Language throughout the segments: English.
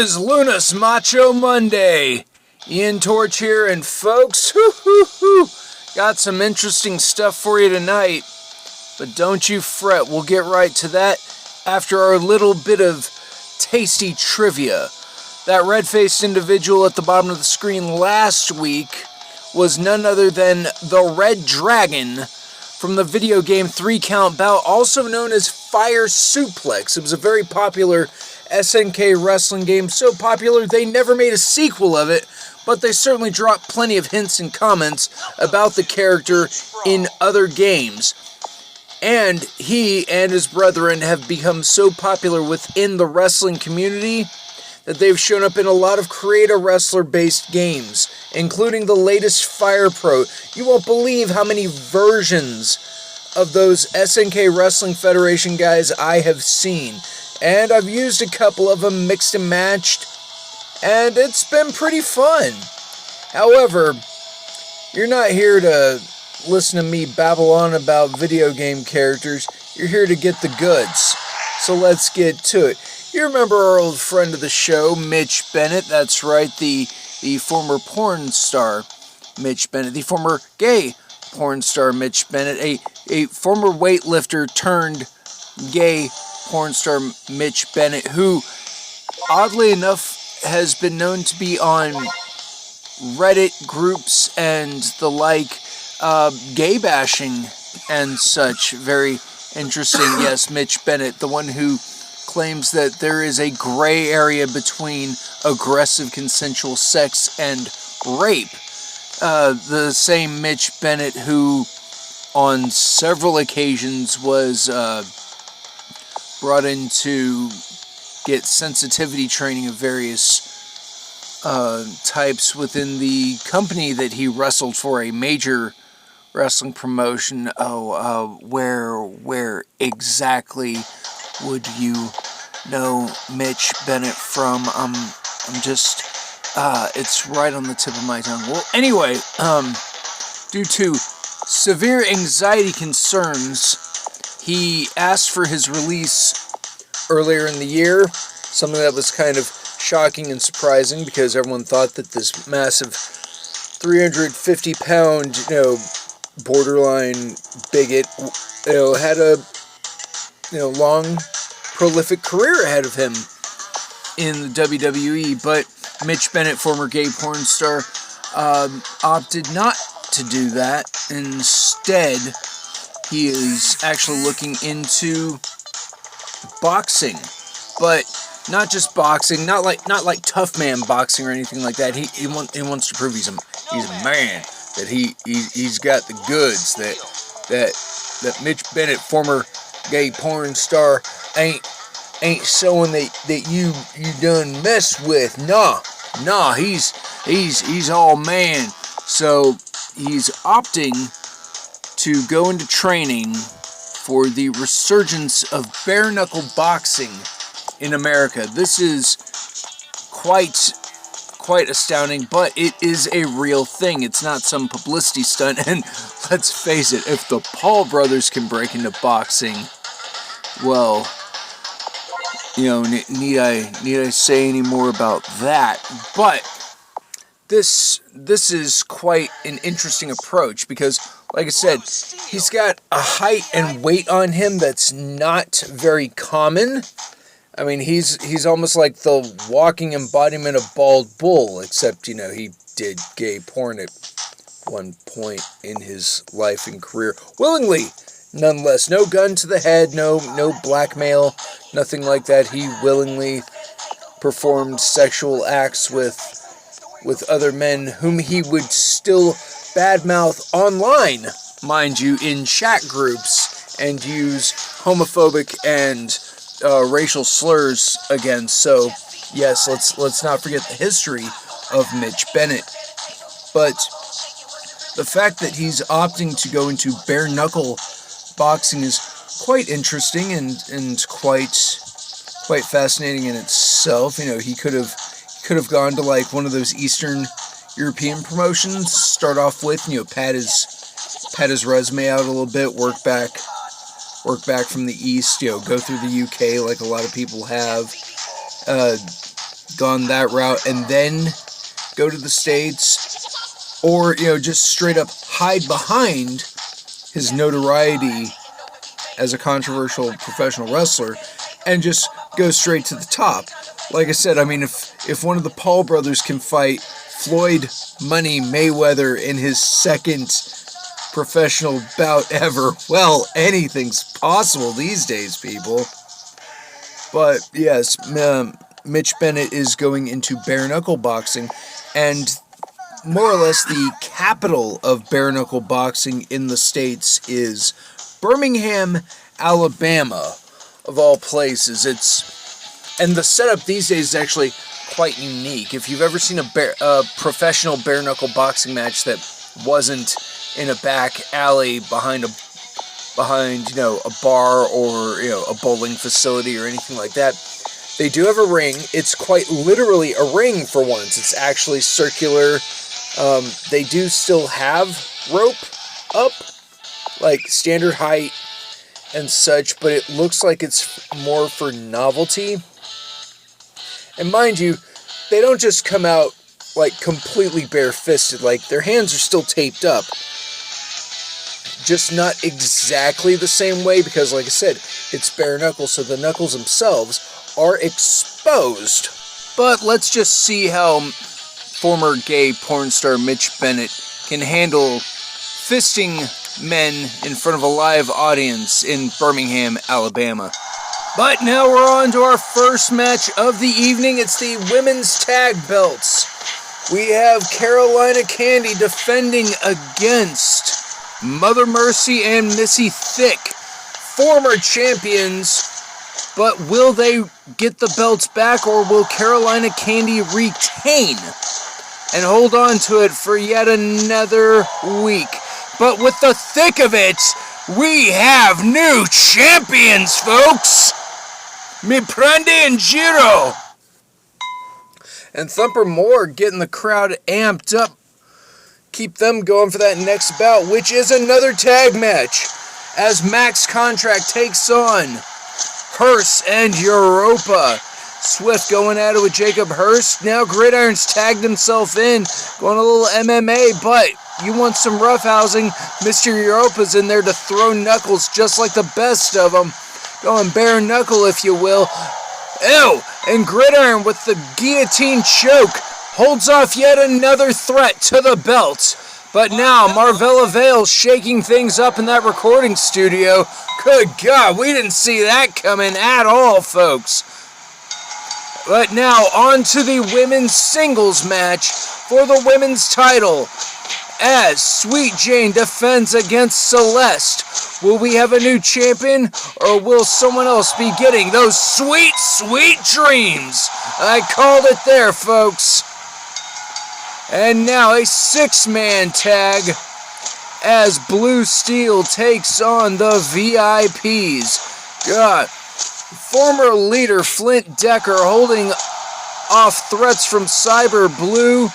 is LUNES Macho Monday. Ian Torch here, and folks, got some interesting stuff for you tonight. But don't you fret, we'll get right to that after our little bit of tasty trivia. That red-faced individual at the bottom of the screen last week was none other than the Red Dragon from the video game 3-Count Bout, also known as Fire Suplex. It was a very popular SNK wrestling game, so popular they never made a sequel of it, but they certainly dropped plenty of hints and comments about the character in other games. And he and his brethren have become so popular within the wrestling community that they've shown up in a lot of create-a-wrestler-based games, including the latest Fire Pro. You won't believe how many versions of those SNK Wrestling Federation guys I have seen. And I've used a couple of them, mixed and matched, and it's been pretty fun. However, you're not here to listen to me babble on about video game characters. You're here to get the goods. So let's get to it. You remember our old friend of the show, Mitch Bennett. That's right, the former porn star Mitch Bennett, the former gay porn star Mitch Bennett, a former weightlifter turned gay porn star Mitch Bennett, who, oddly enough, has been known to be on Reddit groups and the like, gay bashing and such. Very interesting. Yes, Mitch Bennett, the one who claims that there is a gray area between aggressive consensual sex and rape. The same Mitch Bennett who, on several occasions, was brought in to get sensitivity training of various types within the company that he wrestled for, a major wrestling promotion. Where exactly would you know Mitch Bennett from? I'm just, it's right on the tip of my tongue. Well, anyway, due to severe anxiety concerns, he asked for his release earlier in the year, something that was kind of shocking and surprising because everyone thought that this massive 350-pound, borderline bigot, had a, long, prolific career ahead of him in the WWE. But Mitch Bennett, former gay porn star, opted not to do that. Instead, he is actually looking into boxing, but not just boxing, not like tough man boxing or anything like that. He wants to prove he's a man, that he's got the goods, that Mitch Bennett, former gay porn star, ain't showing that you done mess with. Nah, he's all man. So he's opting to go into training for the resurgence of bare-knuckle boxing in America. This is quite astounding, but it is a real thing. It's not some publicity stunt, and let's face it, if the Paul brothers can break into boxing, well, need I say any more about that? But this is quite an interesting approach because, like I said, he's got a height and weight on him that's not very common. I mean, he's almost like the walking embodiment of Bald Bull, except, he did gay porn at one point in his life and career. Willingly, nonetheless. No gun to the head, no blackmail, nothing like that. He willingly performed sexual acts with other men whom he would still badmouth online, mind you, in chat groups, and use homophobic and racial slurs against. So, yes, let's not forget the history of Mitch Bennett. But the fact that he's opting to go into bare-knuckle boxing is quite interesting and quite fascinating in itself. He could have gone to like one of those Eastern European promotions, start off with, pad his resume out a little bit, work back from the East, go through the UK like a lot of people have, gone that route and then go to the States, or, just straight up hide behind his notoriety as a controversial professional wrestler and just go straight to the top. Like I said, I mean, if one of the Paul brothers can fight Floyd Money Mayweather in his second professional bout ever, well, anything's possible these days, people. But yes, Mitch Bennett is going into bare knuckle boxing, and more or less the capital of bare knuckle boxing in the States is Birmingham, Alabama, of all places. And the setup these days is actually quite unique. If you've ever seen a professional bare knuckle boxing match that wasn't in a back alley behind a bar or a bowling facility or anything like that, they do have a ring. It's quite literally a ring for once. It's actually circular. They do still have rope up, like standard height and such, but it looks like it's more for novelty. And mind you, they don't just come out like completely bare-fisted. Like, their hands are still taped up, just not exactly the same way, because like I said, it's bare knuckles, so the knuckles themselves are exposed. But let's just see how former gay porn star Mitch Bennett can handle fisting men in front of a live audience in Birmingham, Alabama. But now we're on to our first match of the evening. It's the women's tag belts. We have Carolina Candy defending against Mother Mercy and Missy Thick, former champions. But will they get the belts back, or will Carolina Candy retain and hold on to it for yet another week? But with the thick of it, we have new champions, folks! Mi Prende and Giro. And Thumper Moore getting the crowd amped up. Keep them going for that next bout, which is another tag match, as Max Contract takes on Hearst and Europa. Swift going at it with Jacob Hearst. Now Gridiron's tagged himself in, going a little MMA, but you want some roughhousing, Mr. Europa's in there to throw knuckles just like the best of them. Going bare knuckle, if you will. Ew! And Gridiron with the guillotine choke holds off yet another threat to the belt. But now Marvella Vale shaking things up in that recording studio. Good God, we didn't see that coming at all, folks. But now on to the women's singles match for the women's title, as Sweet Jane defends against Celeste. Will we have a new champion, or will someone else be getting those sweet, sweet dreams? I called it there, folks. And now a 6-man tag as Blue Steel takes on the VIPs. God. Former leader Flint Decker holding off threats from Cyber Blue,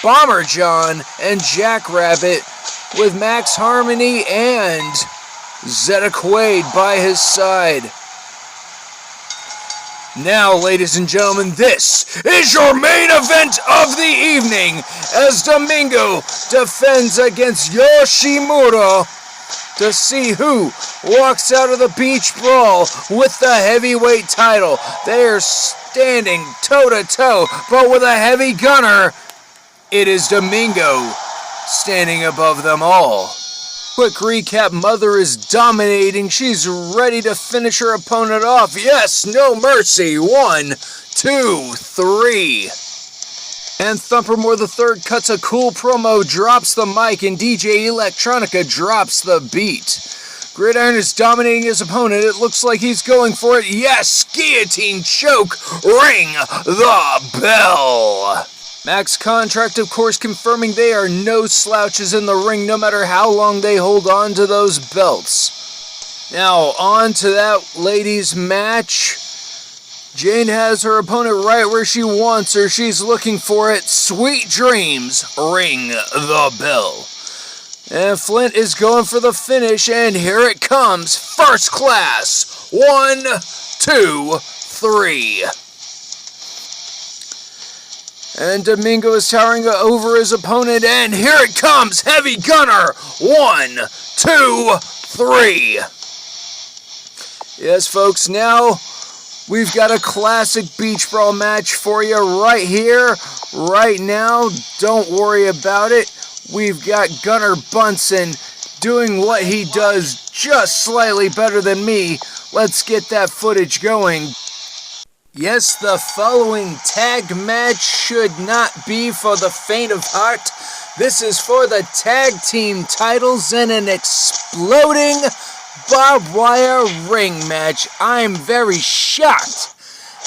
Bomber John, and Jackrabbit, with Max Harmony and Zeta Quaid by his side. Now, ladies and gentlemen, this is your main event of the evening, as Domingo defends against Yoshimura to see who walks out of the beach brawl with the heavyweight title. They are standing toe-to-toe, but with a heavy gunner, it is Domingo standing above them all. Quick recap, Mother is dominating. She's ready to finish her opponent off. Yes, no mercy. 1, 2, 3. And Thumper Moore III cuts a cool promo, drops the mic, and DJ Electronica drops the beat. Gridiron is dominating his opponent. It looks like he's going for it. Yes, guillotine choke. Ring the bell. Max Contract, of course, confirming they are no slouches in the ring, no matter how long they hold on to those belts. Now, on to that ladies' match. Jane has her opponent right where she wants her. She's looking for it. Sweet dreams. Ring the bell. And Flint is going for the finish, and here it comes. First class. 1, 2, 3. And Domingo is towering over his opponent, and here it comes, Heavy Gunner. 1, 2, 3. Yes, folks, now we've got a classic beach brawl match for you right here, right now. Don't worry about it. We've got Gunnar Bunsen doing what he does just slightly better than me. Let's get that footage going. Yes, the following tag match should not be for the faint of heart. This is for the tag team titles in an exploding barbed wire ring match. I'm very shocked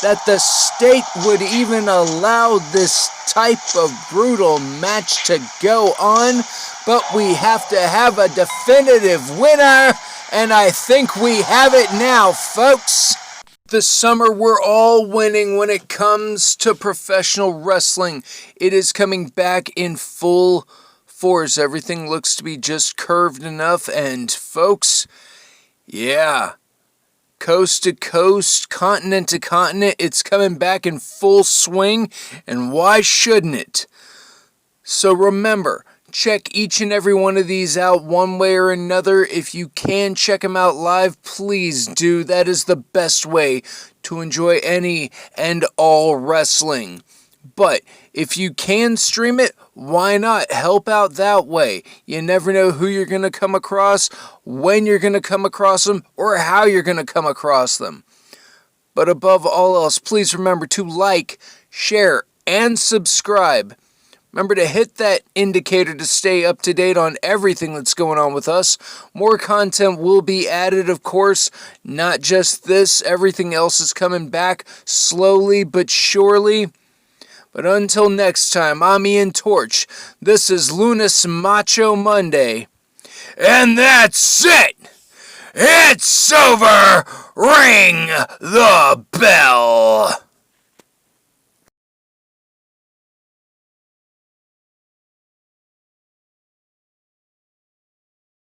that the state would even allow this type of brutal match to go on, but we have to have a definitive winner, and I think we have it now, folks. This summer, we're all winning when it comes to professional wrestling. It is coming back in full force. Everything looks to be just curved enough, and folks, yeah, coast to coast, continent to continent, it's coming back in full swing, and why shouldn't it? So remember, check each and every one of these out one way or another. If you can check them out live, please do. That is the best way to enjoy any and all wrestling. But if you can stream it, why not help out that way? You never know who you're going to come across, when you're going to come across them, or how you're going to come across them. But above all else, please remember to like, share, and subscribe. Remember to hit that indicator to stay up to date on everything that's going on with us. More content will be added, of course. Not just this, everything else is coming back slowly but surely. But until next time, I'm Ian Torch. This is LUNES Macho Monday. And that's it! It's over! Ring the bell!